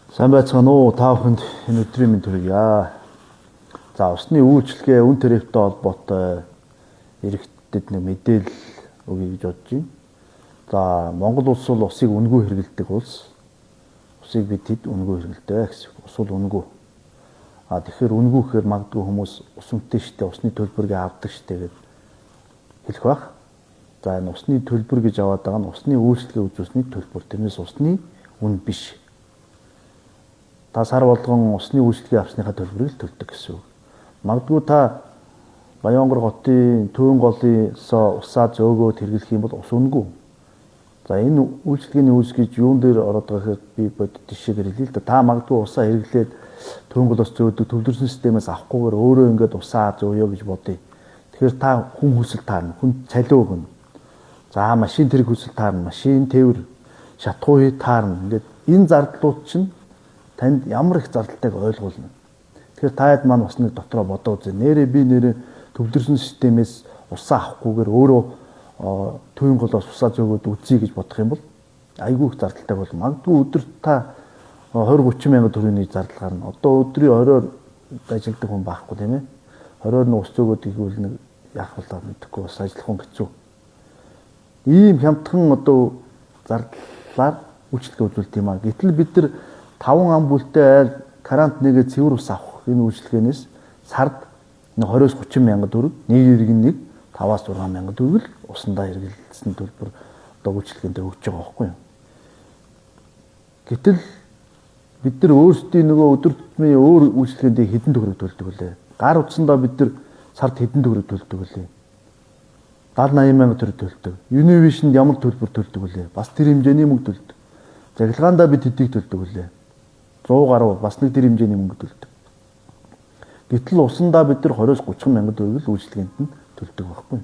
Сайн байцгаана уу? Та бүхэнд энэ өдрийн мэнд хүргье. За, усны үйлчлэгээ үн тарифтай холбоотой иргэдэд нэг мэдээлэл өгье гэж бодож байна. За, Монгол улс бол усыг үнэгүй хэрэглэдэг улс. Усыг бид хэд үнэгүй хэрэглэдэг гэсэн. Ус бол үнэгүй. Тэгэхээр үнэгүй гэхээр магадгүй хүмүүс ус үнэтэй штэ, усны төлбөрийг авдаг штэ гэж хэлэх байх. За, энэ усны төлбөр гэж аваад байгаа нь усны үйлчлэгээ үзүүлсний төлбөр. Тэрнээс усны үн биш. Та сар болгон усны үйлчлэгээ авсныхаа төлбөрийг төлдөг гэсэн үг. Магадгүй та Баянгор хотын Төвөн голынс усаа зөөгөөд хэрэглэх юм бол ус үнэгүй. За, энэ үйлчлэгээний үүс гэж юун дээр ороод байгаа гэхээр би бодит жишээгээр хэлье л да. Та магадгүй усаа хэрэглээд Төвөн голоос зөөдөг төвлөрсөн системээс авахгүйгээр өөрөө ингээд усаа зөөё гэж бодъё. Тэгэхээр та хүн хүсэл таарна, хүн цалиу өгнө. За, машин тэрэг хүсэл таарна, машин тээвэр, шатхууй таарна. Ингээд энэ зардлууд чинь танд ямар их зардалтай ойлгуулна. Тэгэхээр таад маань бас нэг дотроо бодоо үзье. Нэрээ төвлөрсөн системээс усаа авахгүйгээр өөрөө Төвөн голоос усаа зөөгөөд үзье гэж бодох юм бол айгүй их зардалтай бол магадгүй өдөрт та 20-30 мянган төгрөгийн зардал гарна. Одоо өдрийн оройр ажилладаг хүн байхгүй тийм ээ. Оройр нь ус зөөгөөд игвэл нэг яах вэ мэдэхгүй бас ажиллах хүн хэцүү. Ийм хямдхан одоо зардлаар үйлчлэгээ үзүүлдэг юм аа. Гэтэл бид нар 5 ам бүлтэй айл карант нэгэ цэвэр ус авах энэ үйлчлэгээнээс сард 20-30 мянган төгрөг, нэг иргэн нэг 5-6 мянган төгрөг л усандаа хэрэглэсэн төлбөр одоо үйлчлэгээндээ өгч байгаа байхгүй юу. Гэтэл бид нар өөрсдийн нөгөө өдөр тутмын өөр үйлчлэгээндээ хэдэн төгрөг төлдөг вүлээ. Гар утсандаа бид нар сард хэдэн төгрөг төлдөг вүлээ. 70-80 мянган төгрөг төлдөг. Юнивишнд ямар төлбөр төлдөг вүлээ. Бас тэр хэмжээний мөнгө төлдөг. Захилгаандаа бид хэдийг төлдөг вүлээ. 100 гаруй бас нэг тэр хэмжээний мөнгө төлдөг. Гэтэл усандаа бид нар 20-30 мянган төгрөг л үйлчлэгээнд нь төлдөг байхгүй.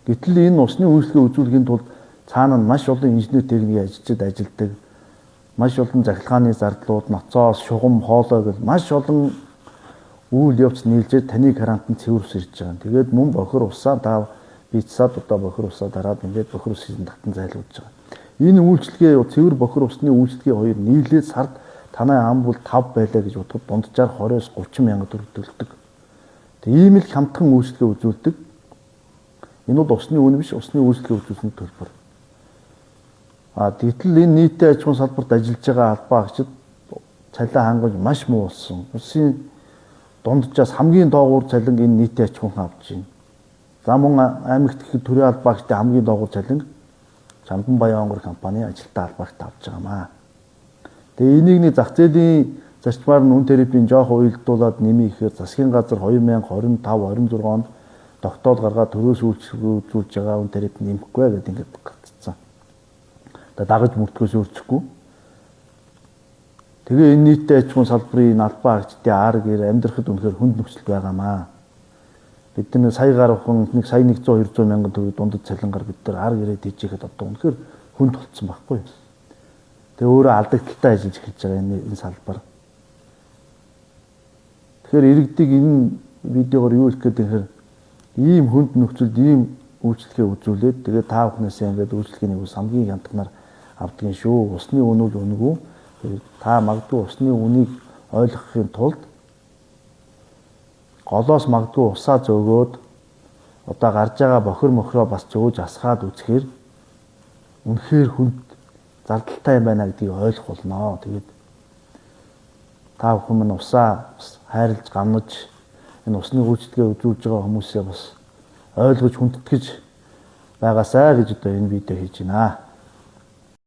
Гэтэл энэ усны үйлчлэгээ үзүүлэхийн тулд цаана маш олон инженер техникийн ажилчид ажилладаг. Маш олон захилгааны зардлууд, ноцоос, шугам, хоолой гэл маш олон үйл явц нийлжээд таны карантин цэвэр ус ирж байгаа. Тэгээд мөн бохир усаа та бицсад одоо бохир усаа дараад ингээд бохир усын татан зайлуулж байгаа. Энэ үйлчлэгээ цэвэр бохир усны үйлчлэгээ хоёр нийлээд сард танай ам бол 5 байлаа гэж бодоход дунджаар 20-30 мянган төгрөг төлдөг. Тэг ийм л хямдхан үйлчлэгээ үзүүлдэг. Энэ бол усны үн биш, усны үйлчлэгээ үзүүлсний төлбөр. Гэтэл энэ нийтийн аж ахуйн салбарт ажиллаж байгаа албаа агчид цалин хангамж маш муу болсон. Улсын дунджаас хамгийн доогуур цалин энэ нийтийн аж ахуйн авч байна. За мөн аймагт их төрийн албаа агчдын хамгийн доогуур цалин Чамдан Баянгор компани ажилтаа албаагт авч байгаамаа. Тэгээ энийг нэг зах зээлийн зарчмаар нь үн тарифын жоох уялдуулаад нэмэх ихээр засгийн газар 2025-26 онд тогтоол гаргаад төрөөс үйлчлэгээ үзүүлж байгаа үн тариф нэмэхгүй гэдэг ингээд гацсан. Одоо дагаж мөрдгөөс өөрчлөхгүй. Тэгээ энэ нийтийн аж ахуйн салбарын албаа агчдын ар гэр амьдрахад үнэхээр хүнд нөхцөл байгаамаа. Бид нар сая гаруйхан нэг сая 100-200 мянган төгрөг дундад цалингаар бид нар ар гэрээ дийжэхэд одоо үнэхээр хүнд болцсон байхгүй. Тэгээ өөрөө алдагдaltaй ажиллаж эхэлж байгаа энэ салбар. Тэгэхээр иргэдэг энэ видеогоор юу хэлэх гээд тэгэхээр ийм хүнд нөхцөлд ийм үйлчлэгээ үзүүлээд тэгээ та бүхнээс ингээд үйлчлэгээний ус хамгийн хямдханаар авдгийн шүү. Усны үн бол үнэгүй. Та магадгүй усны үнийг ойлгохын тулд голоос магадгүй усаа зөөгөөд одоо гарч байгаа бохир мохроо бас зөөж асгаад үзэхээр үнэхээр хүнд зардалтай юм байна гэдгийг ойлгох болно. Тэгээд та бүхэн минь усаа хайрлаж гамнаж энэ усны үйлчлэгээ үзүүлж байгаа хүмүүсээ бас ойлгож хүндэтгэж байгаасай гэж одоо энэ видео хийж байна.